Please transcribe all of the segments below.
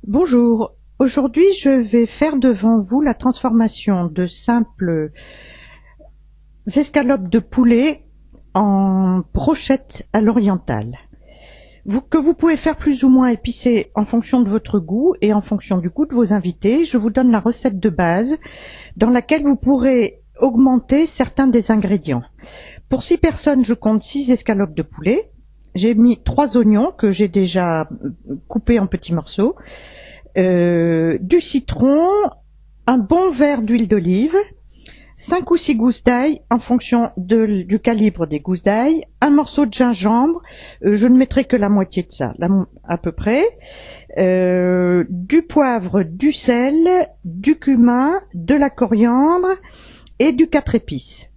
Bonjour, aujourd'hui je vais faire devant vous la transformation de simples escalopes de poulet en brochettes à l'orientale. Que vous pouvez faire plus ou moins épicé en fonction de votre goût et en fonction du goût de vos invités. Je vous donne la recette de base dans laquelle vous pourrez augmenter certains des ingrédients. Pour 6 personnes, je compte 6 escalopes de poulet. J'ai mis 3 oignons que j'ai déjà coupés en petits morceaux. Du citron, un bon verre d'huile d'olive, 5 ou 6 gousses d'ail en fonction du calibre des gousses d'ail, un morceau de gingembre, je ne mettrai que la moitié de ça, à peu près, du poivre, du sel, du cumin, de la coriandre et du 4 épices.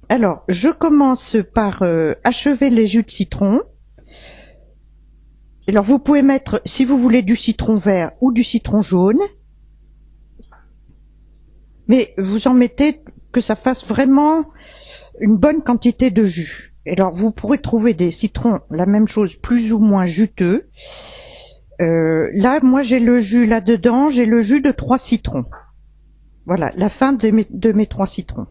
Alors, je commence par achever les jus de citron. Alors vous pouvez mettre, si vous voulez, du citron vert ou du citron jaune, mais vous en mettez que ça fasse vraiment une bonne quantité de jus. Alors vous pourrez trouver des citrons, la même chose, plus ou moins juteux. Là, moi j'ai le jus là-dedans, j'ai le jus de 3 citrons. Voilà, la fin de mes 3 citrons.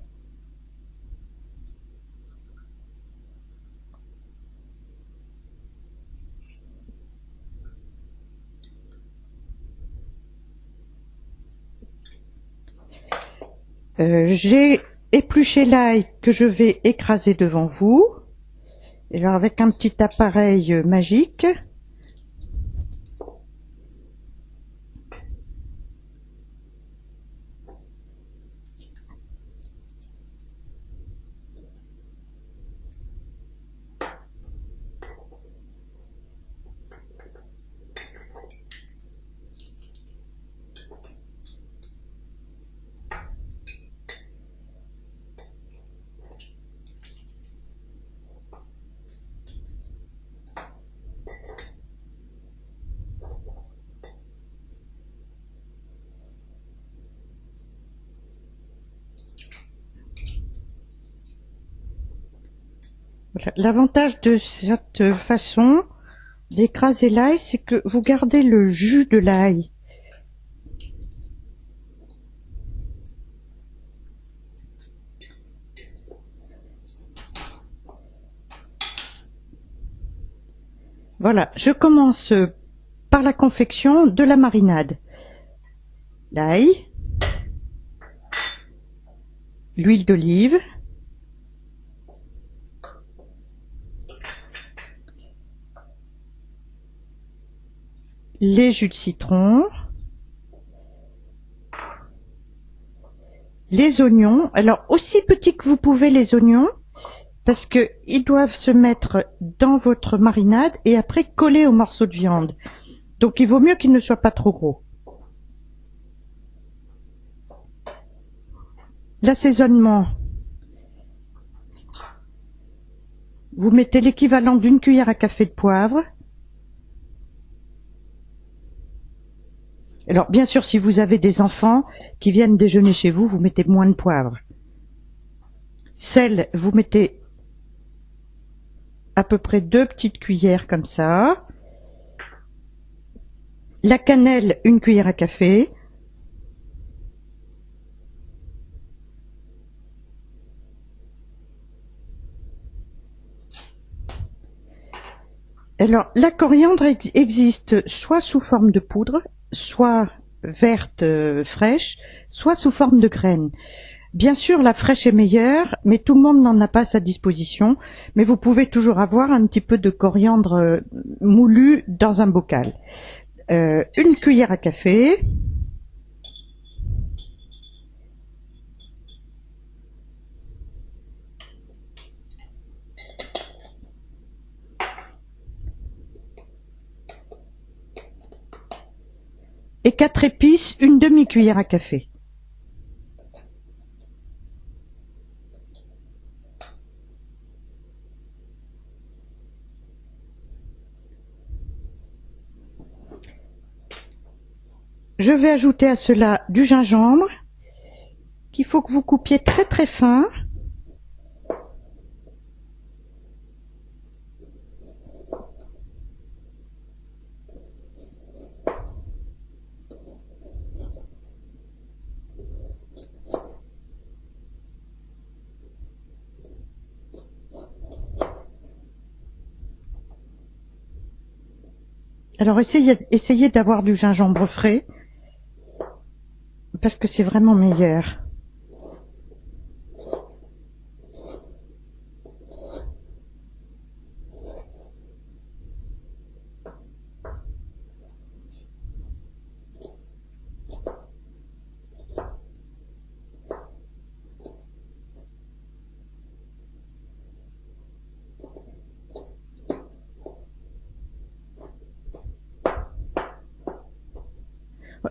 J'ai épluché l'ail que je vais écraser devant vous. Et alors avec un petit appareil magique. Voilà. L'avantage de cette façon d'écraser l'ail, c'est que vous gardez le jus de l'ail. Voilà, je commence par la confection de la marinade. L'ail, l'huile d'olive, les jus de citron, les oignons. Alors aussi petits que vous pouvez les oignons, parce que ils doivent se mettre dans votre marinade et après coller aux morceaux de viande. Donc il vaut mieux qu'ils ne soient pas trop gros. L'assaisonnement. Vous mettez l'équivalent d'une cuillère à café de poivre. Alors, bien sûr, si vous avez des enfants qui viennent déjeuner chez vous, vous mettez moins de poivre. Sel, vous mettez à peu près 2 petites cuillères comme ça. La cannelle, une cuillère à café. Alors, la coriandre existe soit sous forme de poudre, soit verte fraîche, soit sous forme de graines. Bien sûr, la fraîche est meilleure, mais tout le monde n'en a pas à sa disposition. Mais vous pouvez toujours avoir un petit peu de coriandre moulu dans un bocal. Une cuillère à café. Et 4 épices, une demi-cuillère à café. Je vais ajouter à cela du gingembre, qu'il faut que vous coupiez très très fin. Alors essayez d'avoir du gingembre frais, parce que c'est vraiment meilleur.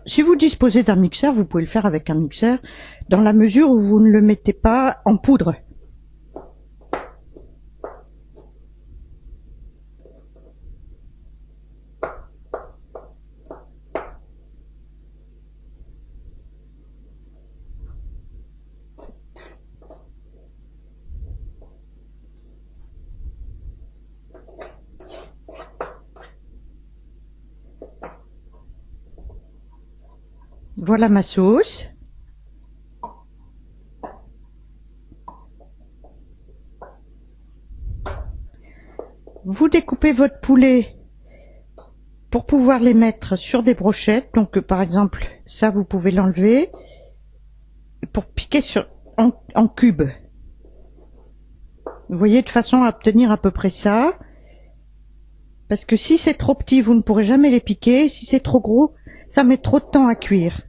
Si vous disposez d'un mixeur, vous pouvez le faire avec un mixeur, dans la mesure où vous ne le mettez pas en poudre. Voilà ma sauce. Vous découpez votre poulet pour pouvoir les mettre sur des brochettes. Donc par exemple, ça vous pouvez l'enlever pour piquer en cubes. Vous voyez, de façon à obtenir à peu près ça. Parce que si c'est trop petit, vous ne pourrez jamais les piquer. Si c'est trop gros, ça met trop de temps à cuire.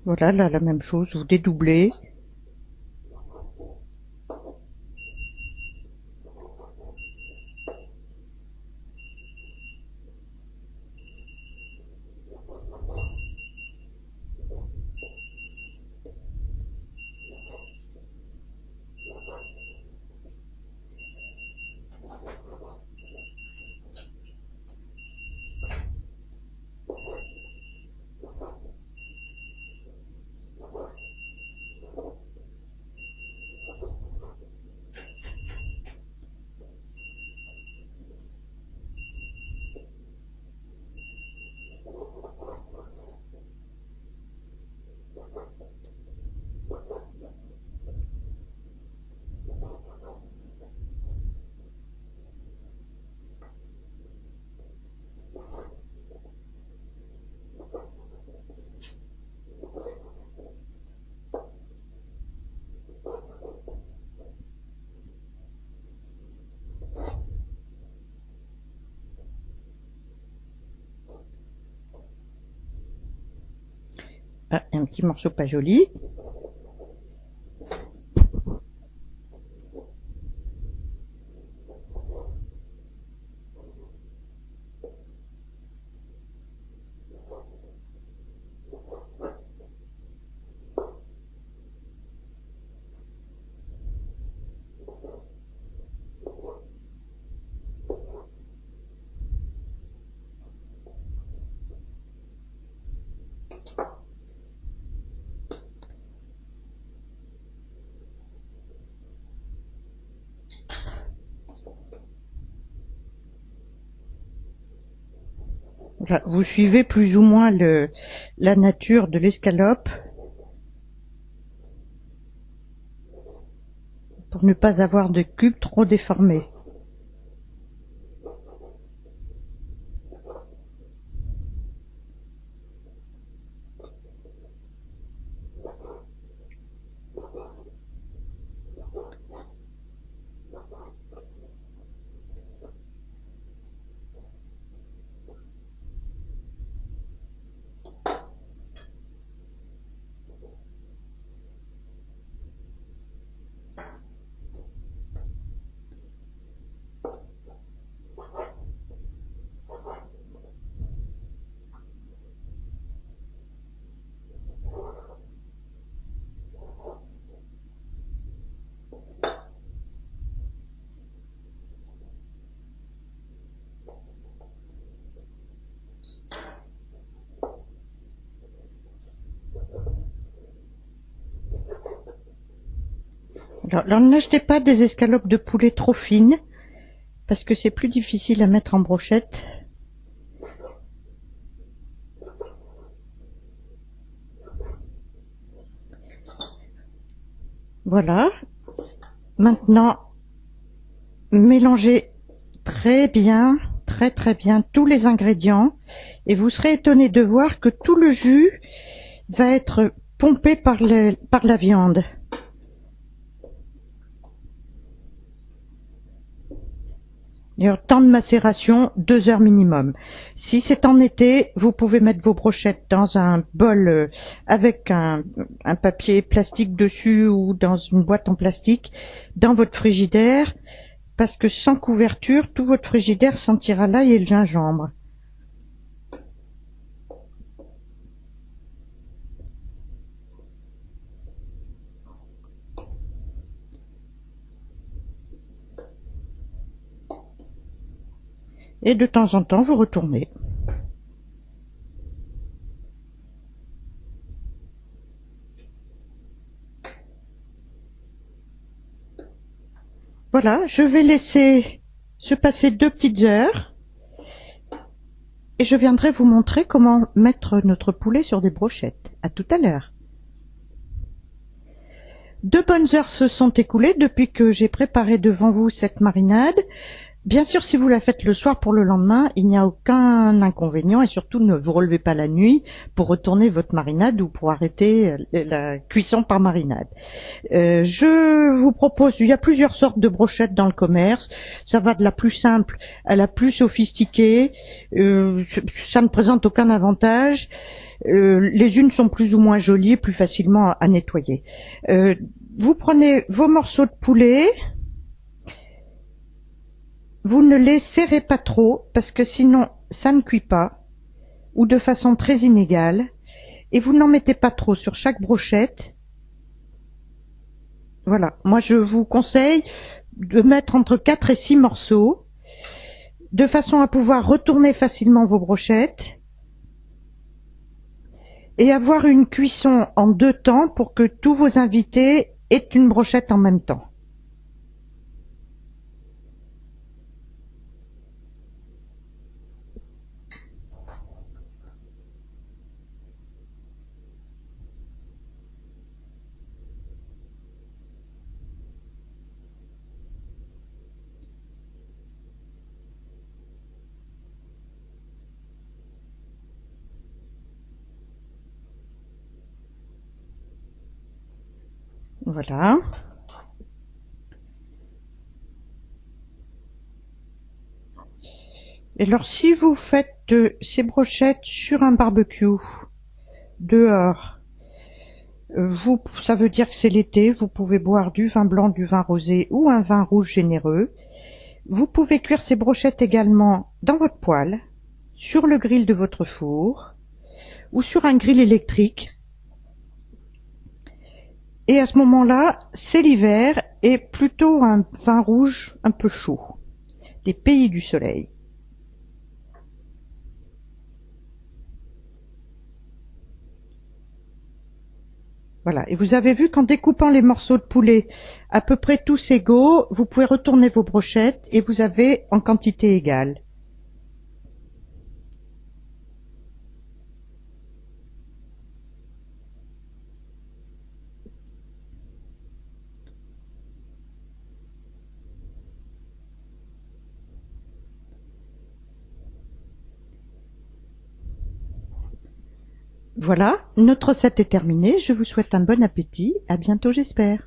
Voilà, là, la même chose, vous dédoublez. Ah, un petit morceau pas joli. Voilà, vous suivez plus ou moins la nature de l'escalope pour ne pas avoir de cubes trop déformés. Alors n'achetez pas des escalopes de poulet trop fines, parce que c'est plus difficile à mettre en brochette. Voilà. Maintenant, mélangez très bien, très bien tous les ingrédients et vous serez étonné de voir que tout le jus va être pompé par la viande. Et en temps de macération, 2 heures minimum. Si c'est en été, vous pouvez mettre vos brochettes dans un bol avec un papier plastique dessus ou dans une boîte en plastique dans votre frigidaire, parce que sans couverture, tout votre frigidaire sentira l'ail et le gingembre. Et de temps en temps, vous retournez. Voilà, je vais laisser se passer 2 petites heures et je viendrai vous montrer comment mettre notre poulet sur des brochettes. À tout à l'heure. 2 bonnes heures se sont écoulées depuis que j'ai préparé devant vous cette marinade. Bien sûr, si vous la faites le soir pour le lendemain, il n'y a aucun inconvénient et surtout ne vous relevez pas la nuit pour retourner votre marinade ou pour arrêter la cuisson par marinade. Je vous propose, il y a plusieurs sortes de brochettes dans le commerce, ça va de la plus simple à la plus sophistiquée, ça ne présente aucun avantage, les unes sont plus ou moins jolies, plus facilement à nettoyer. Vous prenez vos morceaux de poulet, vous ne les serrez pas trop parce que sinon ça ne cuit pas ou de façon très inégale et vous n'en mettez pas trop sur chaque brochette. Voilà, moi je vous conseille de mettre entre 4 et 6 morceaux de façon à pouvoir retourner facilement vos brochettes et avoir une cuisson en 2 temps pour que tous vos invités aient une brochette en même temps. Voilà. Et alors si vous faites ces brochettes sur un barbecue dehors, ça veut dire que c'est l'été, vous pouvez boire du vin blanc, du vin rosé ou un vin rouge généreux. Vous pouvez cuire ces brochettes également dans votre poêle, sur le grill de votre four ou sur un grill électrique. Et à ce moment-là, c'est l'hiver et plutôt un vin rouge un peu chaud, des pays du soleil. Voilà, et vous avez vu qu'en découpant les morceaux de poulet à peu près tous égaux, vous pouvez retourner vos brochettes et vous avez en quantité égale. Voilà, notre recette est terminée, je vous souhaite un bon appétit, à bientôt j'espère.